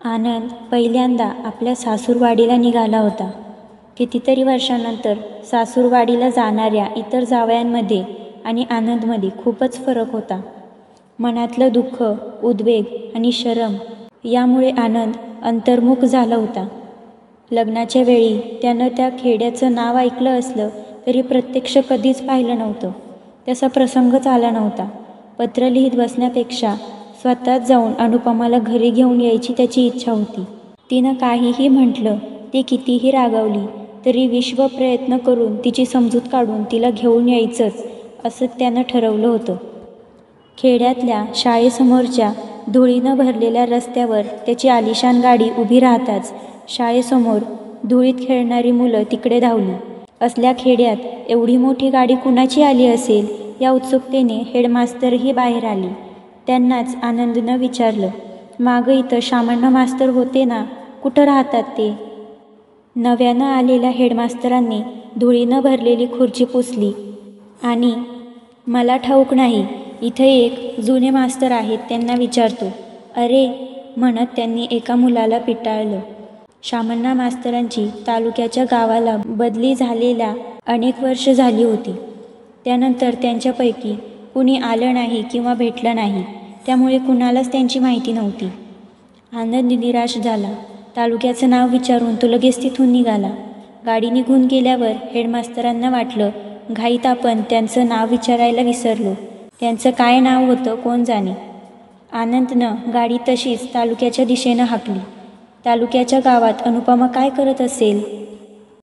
आनंद पहिल्यांदा आपल्या सासूरवाडीला निघाला होता. कितीतरी वर्षांनंतर सासूरवाडीला जाणाऱ्या इतर जावयांमध्ये आणि आनंदमध्ये खूपच फरक होता. मनातलं दुःख, उद्वेग आणि शरम यामुळे आनंद अंतर्मुख झाला होता. लग्नाच्या वेळी त्यानं त्या खेड्याचं नाव ऐकलं असलं तरी प्रत्यक्ष कधीच पाहिलं नव्हतं. तसा प्रसंगच आला नव्हता. पत्र लिहित बसण्यापेक्षा स्वतःच जाऊन अनुपमाला घरी घेऊन यायची त्याची इच्छा होती. तिनं काहीही म्हटलं, ती कितीही रागावली तरी विश्व प्रयत्न करून तिची समजूत काढून तिला घेऊन यायचंच असं त्यानं ठरवलं होतं. खेड्यातल्या शाळेसमोरच्या धुळीनं भरलेल्या रस्त्यावर त्याची आलिशान गाडी उभी राहताच शाळेसमोर धुळीत खेळणारी मुलं तिकडे धावली. असल्या खेड्यात एवढी मोठी गाडी कुणाची आली असेल या उत्सुकतेने हेडमास्तरही बाहेर आले. त्यांनाच आनंदनं विचारलं, मागं इथं शामण्णा मास्तर होते ना, कुठं राहतात ते? नव्यानं आलेल्या हेडमास्तरांनी धुळीनं भरलेली खुर्ची पुसली आणि मला ठाऊक नाही, इथं एक जुने मास्तर आहेत, त्यांना विचारतो. अरे म्हणत त्यांनी एका मुलाला पिटाळलं. शामण्णा मास्तरांची तालुक्याच्या गावाला बदली झालेल्या अनेक वर्ष झाली होती. त्यानंतर त्यांच्यापैकी कुणी आलं नाही किंवा भेटलं नाही, त्यामुळे कुणालाच त्यांची माहिती नव्हती. आनंद निराश झाला. तालुक्याचं नाव विचारून तो लगेच तिथून निघाला. गाडी निघून गेल्यावर हेडमास्तरांना वाटलं, घाईत आपण त्यांचं नाव विचारायला विसरलो. त्यांचं काय नाव होतं कोण जाणे. आनंदनं गाडी तशीच तालुक्याच्या दिशेनं हाकली. तालुक्याच्या गावात अनुपमा काय करत असेल?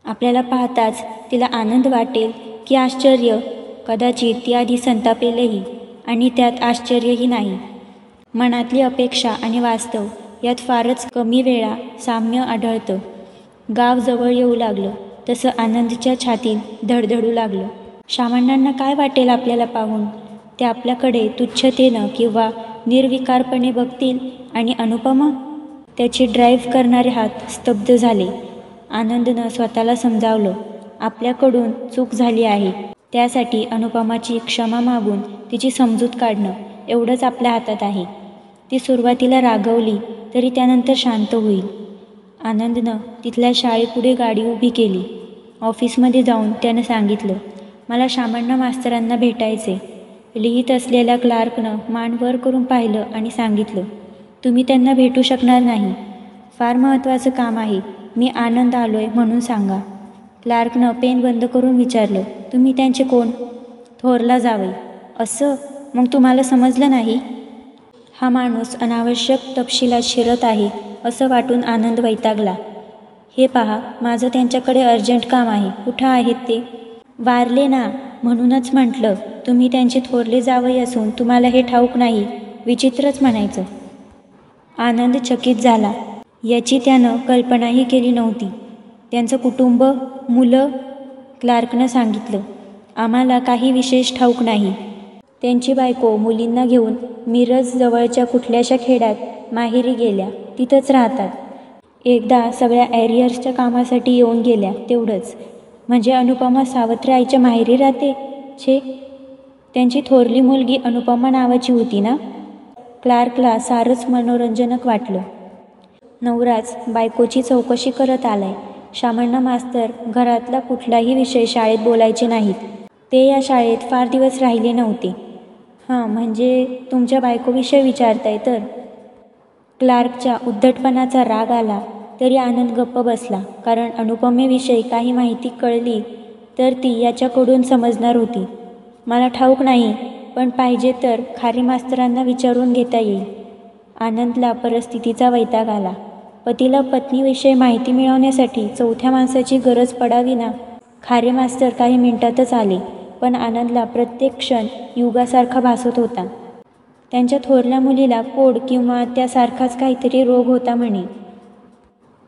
आपल्याला पाहताच तिला आनंद वाटेल की आश्चर्य? कदाचित ती आधी संतापेलही आणि त्यात आश्चर्यही नाही. मनातली अपेक्षा आणि वास्तव यात फारच कमी वेळा साम्य आढळतं. गाव जवळ येऊ लागलं तसं आनंदच्या छातीत धडधडू लागलं. शामण्णांना काय वाटेल आपल्याला पाहून? ते आपल्याकडे तुच्छतेनं किंवा निर्विकारपणे बघतील आणि अनुपमा? त्याचे ड्राईव्ह करणारे हात स्तब्ध झाले. आनंदनं स्वतःला समजावलं, आपल्याकडून चूक झाली आहे. त्यासाठी अनुपमाची क्षमा मागून तिची समजूत काढणं एवढंच आपल्या हातात आहे. ती सुरुवातीला रागवली तरी त्यानंतर शांत होईल. आनंदनं तिथल्या शाळेपुढे गाडी उभी केली. ऑफिसमध्ये जाऊन त्यानं सांगितलं, मला शामण्णा मास्तरांना भेटायचे. लिहित असलेल्या क्लार्कनं मान वर करून पाहिलं आणि सांगितलं, तुम्ही त्यांना भेटू शकणार नाही. फार महत्त्वाचं काम आहे. मी आनंद आलोय म्हणून सांगा. क्लार्कनं पेन बंद करून विचारलं, तुम्ही त्यांचे कोण? थोरला जावई. असं? मग तुम्हाला समजलं नाही? हा माणूस अनावश्यक तपशिलात शिरत आहे असं वाटून आनंद वैतागला. हे पहा, माझं त्यांच्याकडे अर्जंट काम आहे. कुठं आहेत ते? वारले ना, म्हणूनच म्हटलं. तुम्ही त्यांचे थोरले जावई असून तुम्हाला हे ठाऊक नाही, विचित्रच म्हणायचं. आनंद चकित झाला. याची त्यानं कल्पनाही केली नव्हती. त्यांचं कुटुंब, मुलं? क्लार्कनं सांगितलं, आम्हाला काही विशेष ठाऊक नाही. त्यांची बायको मुलींना घेऊन मिरज जवळच्या कुठल्याशा खेड्यात माहेरी गेल्या, तिथंच राहतात. एकदा सगळ्या ॲरियर्सच्या कामासाठी येऊन गेल्या, तेवढंच. म्हणजे अनुपमा सावत्र आईच्या माहेरी राहते? छे, त्यांची थोरली मुलगी अनुपमा नावाची होती ना? क्लार्कला सारंच मनोरंजनक वाटलं. नवराच बायकोची चौकशी करत आलाय. शामण्णा मास्तर घरातला कुठलाही विषय शाळेत बोलायचे नाहीत. ते या शाळेत फार दिवस राहिले नव्हते. हां, म्हणजे तुमच्या बायकोविषयी विचारताय तर? क्लार्कच्या उद्धटपणाचा राग आला तरी आनंद गप्प बसला, कारण अनुपमेविषयी काही माहिती कळली तर ती याच्याकडून समजणार होती. मला ठाऊक नाही, पण पाहिजे तर खारे मास्तरांना विचारून घेता येईल. आनंदला परिस्थितीचा वैताग आला. पतीला पत्नीविषयी माहिती मिळवण्यासाठी चौथ्या माणसाची गरज पडावी ना? खारे मास्तर काही मिनिटातच आले, पण आनंदला प्रत्येक क्षण युगासारखा भासत होता. त्यांच्या थोरल्या मुलीला कोड किंवा त्यासारखाच काहीतरी रोग होता म्हणे,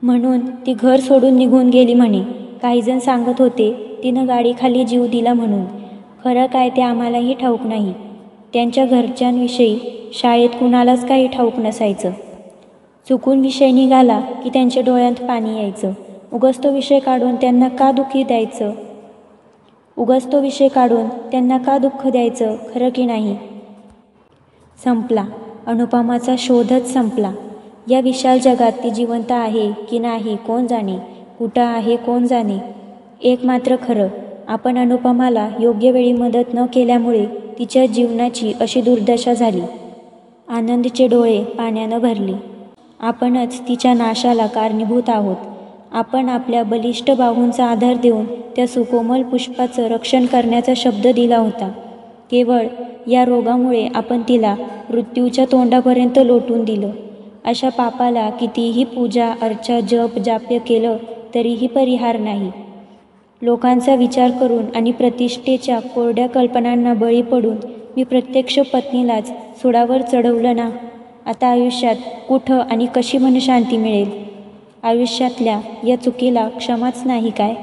म्हणून ती घर सोडून निघून गेली म्हणे. काहीजण सांगत होते तिनं गाडीखाली जीव दिला म्हणून. खरं काय ते आम्हालाही ठाऊक नाही. त्यांच्या घरच्यांविषयी शाळेत कुणालाच काही ठाऊक नसायचं. चुकून विषय निघाला की त्यांच्या डोळ्यात पाणी यायचं. उगाच तो विषय काढून त्यांना का दुःख द्यायचं, खरं की नाही? संपला. अनुपमाचा शोधच संपला. या विशाल जगात ती जिवंत आहे की नाही कोण जाणे, कुठं आहे कोण जाणे. एक मात्र खरं, आपण अनुपमाला योग्य वेळी मदत न केल्यामुळे तिच्या जीवनाची अशी दुर्दशा झाली. आनंदचे डोळे पाण्यानं भरले. आपणच तिच्या नाशाला कारणीभूत आहोत. आपण आपल्या बलिष्ठ बाहूंचा आधार देऊन त्या सुकोमल पुष्पाचं रक्षण करण्याचा शब्द दिला होता. केवळ या रोगामुळे आपण तिला मृत्यूच्या तोंडापर्यंत लोटून दिलं. अशा पापाला कितीही पूजा अर्चा जप जाप्य केलं तरीही परिहार नाही. लोकांचा विचार करून आणि प्रतिष्ठेच्या कोरड्या कल्पनांना बळी पडून मी प्रत्यक्ष पत्नीलाच सुडावर चढवलं ना. आता आयुष्यात कुठं आणि कशी मनशांती मिळेल? आयुष्यातल्या या चुकीला क्षमाच नाही काय?